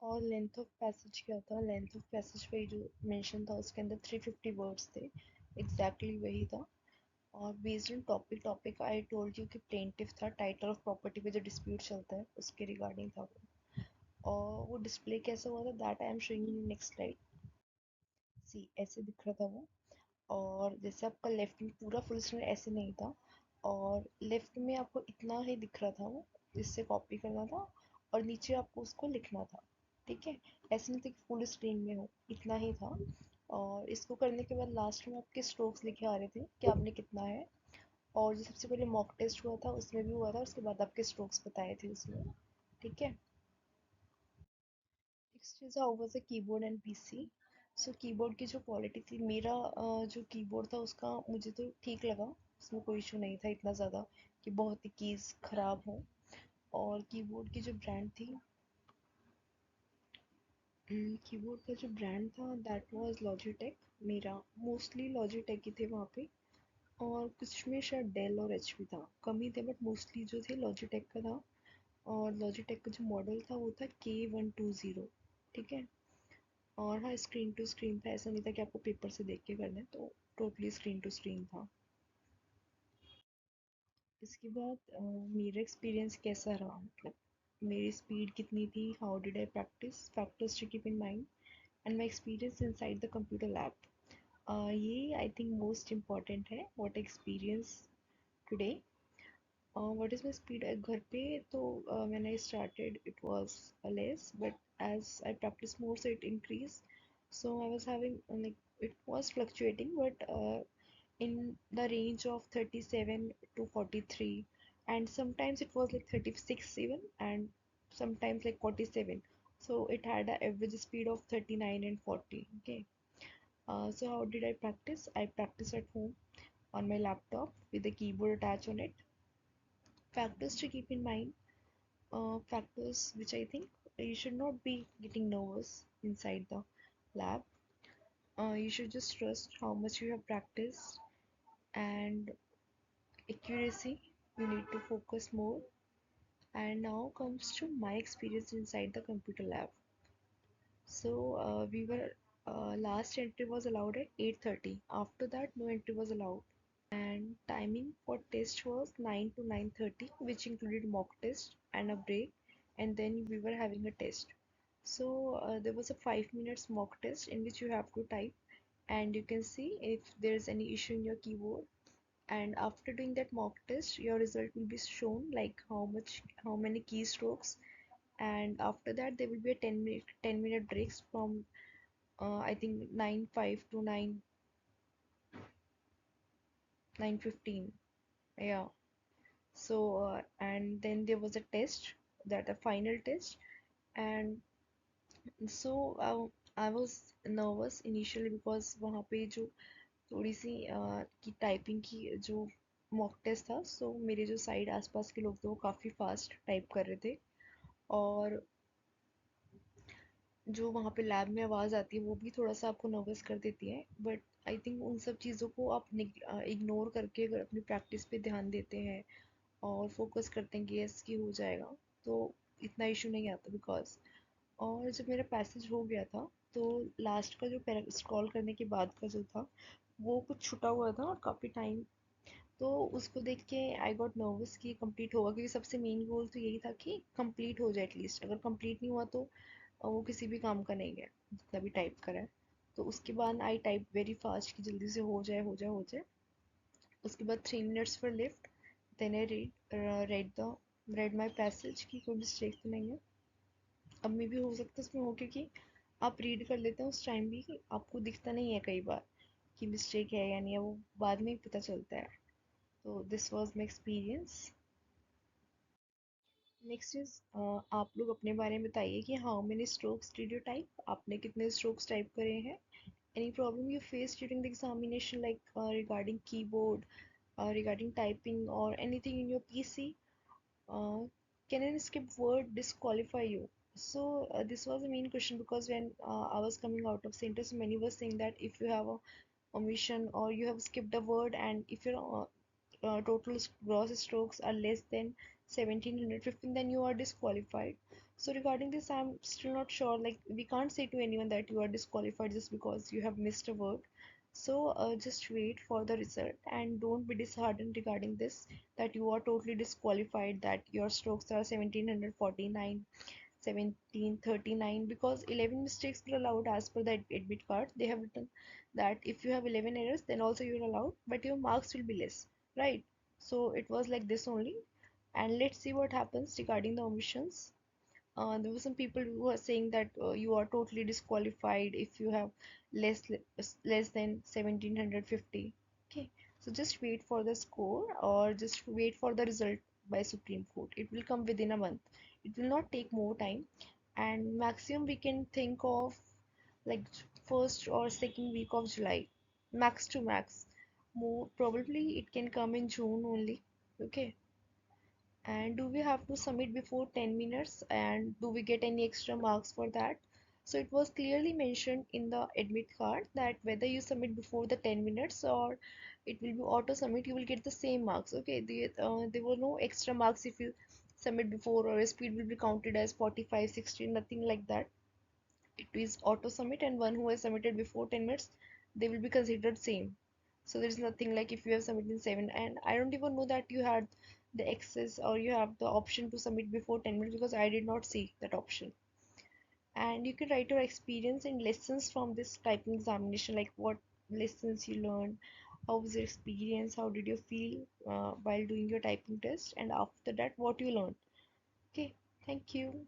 और length of passage क्या था? लेंथ ऑफ पैसेज पे जो मेंशन था उसके अंदर 350 वर्ड्स थे, एग्जैक्टली वही था। और based on topic I told you कि प्लेंटिफ था, टाइटल ऑफ प्रॉपर्टी पे जो डिस्प्यूट चलता है उसके रिगार्डिंग था वो। और वो डिस्प्ले कैसा हुआ था that I am showing in next slide. See ऐसे दिख रहा था वो। और जैसे आपका लेफ्ट में पूरा फुल स्क्रीन ऐसे नहीं था, और लेफ्ट में आपको इतना ही दिख रहा था वो, जिससे कॉपी करना था, और नीचे आपको उसको लिखना था। ठीक है, ऐसे नहीं था कि फुल स्क्रीन में हो, इतना ही था। और इसको करने के बाद लास्ट में आपके स्ट्रोक्स लिखे आ रहे थे कि आपने कितना है। और जो सबसे पहले मॉक टेस्ट हुआ था उसमें भी हुआ था, उसके बाद आपके स्ट्रोक्स बताए थे उसमें। ठीक है। Next is how was the keyboard and PC. So keyboard की जो क्वालिटी थी, मेरा जो कीबोर्ड था उसका मुझे तो ठीक लगा, उसमें कोई इशू नहीं था इतना ज़्यादा कि बहुत ही कीज़ ख़राब हो। और कीबोर्ड की जो ब्रांड थी, कीबोर्ड का जो ब्रांड था दैट वाज लॉजिटेक। मेरा मोस्टली लॉजिटेक ही थे वहाँ पे, और कुछ में शायद डेल और एचपी था, कम ही थे, बट मोस्टली जो थे लॉजिटेक का था। और लॉजिटेक का जो मॉडल था वो था K120। ठीक है। और हाँ, स्क्रीन टू स्क्रीन था, ऐसा नहीं था कि आपको पेपर से देख के करना है, तो टोटली स्क्रीन टू स्क्रीन था। इसके बाद मेरा एक्सपीरियंस कैसा रहा, मतलब मेरी स्पीड कितनी थी, how did I practice, factors to keep in mind, and my experience inside the computer lab. ये आई थिंक मोस्ट इम्पॉर्टेंट है, what experience today. What is my speed घर पे? तो when I started it was less, but as I practice more so it increased. So I was having like it was fluctuating, but in the range of 37 to 43, and sometimes it was like 36 even, and sometimes like 47. So it had an average speed of 39 and 40. Okay. So how did I practice? I practice at home on my laptop with the keyboard attached on it. Factors to keep in mind, factors which I think you should not be getting nervous inside the lab. You should just trust how much you have practiced, and accuracy. You need to focus more. And now comes to my experience inside the computer lab. So we were last entry was allowed at 8:30. After that, no entry was allowed. And timing for test was 9 to 9:30, which included mock test and a break, and then we were having a test. So there was a 5 minutes mock test in which you have to type, and you can see if there's any issue in your keyboard. And after doing that mock test, your result will be shown, like how many keystrokes. And after that there will be a 10-minute breaks from I think 9:05 to 9:15. Yeah. So and then there was a test, that a final test. And so I was nervous initially because वहाँ पे जो थोड़ी सी की typing की जो mock test था, सो मेरे जो साइड आसपास के लोग थे वो काफ़ी फास्ट टाइप कर रहे थे। और जो वहाँ पे लैब में आवाज़ आती है वो भी थोड़ा सा आपको नर्वस कर देती है, बट आई थिंक उन सब चीज़ों को आप इग्नोर करके अगर अपनी प्रैक्टिस पे ध्यान देते हैं और फोकस करते हैं कि यस की हो जाएगा, तो इतना इशू नहीं आता बिकॉज। और जब मेरा पैसेज हो गया था, तो लास्ट का जो स्क्रॉल करने के बाद का जो था वो कुछ छुटा हुआ था काफ़ी टाइम। तो उसको देख के आई गॉट नर्वस कि कंप्लीट होगा, क्योंकि सबसे मेन गोल तो यही था कि कंप्लीट हो जाए एटलीस्ट। अगर कंप्लीट नहीं हुआ तो वो किसी भी काम का नहीं है, जितना भी टाइप करा है। तो उसके बाद आई टाइप वेरी फास्ट कि जल्दी से हो जाए हो जाए हो जाए। उसके बाद 3 minutes for lift, then I read my passage की कोई मिस्टेक तो नहीं है। अब में भी हो सकता है उसमें हो, क्योंकि आप रीड कर लेते हैं उस टाइम भी, आपको दिखता नहीं है कई बार कि मिस्टेक है या नहीं है, वो बाद में ही पता चलता है। तो this was my experience. Next is आप लोग अपने बारे में बताइए कि how many strokes did you type, आपने कितने स्ट्रोक्स टाइप करे हैं। Any problem you face during the examination, like regarding keyboard, regarding typing, or anything in your PC. Can an skip word disqualify you? So this was the main question, because when I was coming out of center, so many were saying that if you have a omission or you have skipped a word, and if your total gross strokes are less than 1715, then you are disqualified. So regarding this, I'm still not sure. Like we can't say to anyone that you are disqualified just because you have missed a word. So just wait for the result and don't be disheartened regarding this that you are totally disqualified, that your strokes are 1749, 1739, because 11 mistakes were allowed as per the admit card. They have written that if you have 11 errors, then also you're allowed, but your marks will be less, right? So it was like this only. And let's see what happens regarding the omissions. There were some people who were saying that you are totally disqualified if you have less less than 1750. Okay, so just wait for the score or just wait for the result by Supreme Court. It will come within a month. It will not take more time, and maximum we can think of like first or second week of July, max to max. More probably it can come in June only. Okay. And do we have to submit before 10 minutes, and do we get any extra marks for that? So it was clearly mentioned in the admit card that whether you submit before the 10 minutes or it will be auto submit, you will get the same marks. Okay, there were no extra marks if you submit before, or a speed will be counted as 45, 60, nothing like that. It is auto submit, and one who has submitted before 10 minutes, they will be considered same. So there's nothing like if you have submitted in 7, and I don't even know that you had the access or you have the option to submit before 10 minutes, because I did not see that option. And you can write your experience and lessons from this typing examination, like what lessons you learned, how was your experience, how did you feel while doing your typing test, and after that what you learned. Okay, thank you.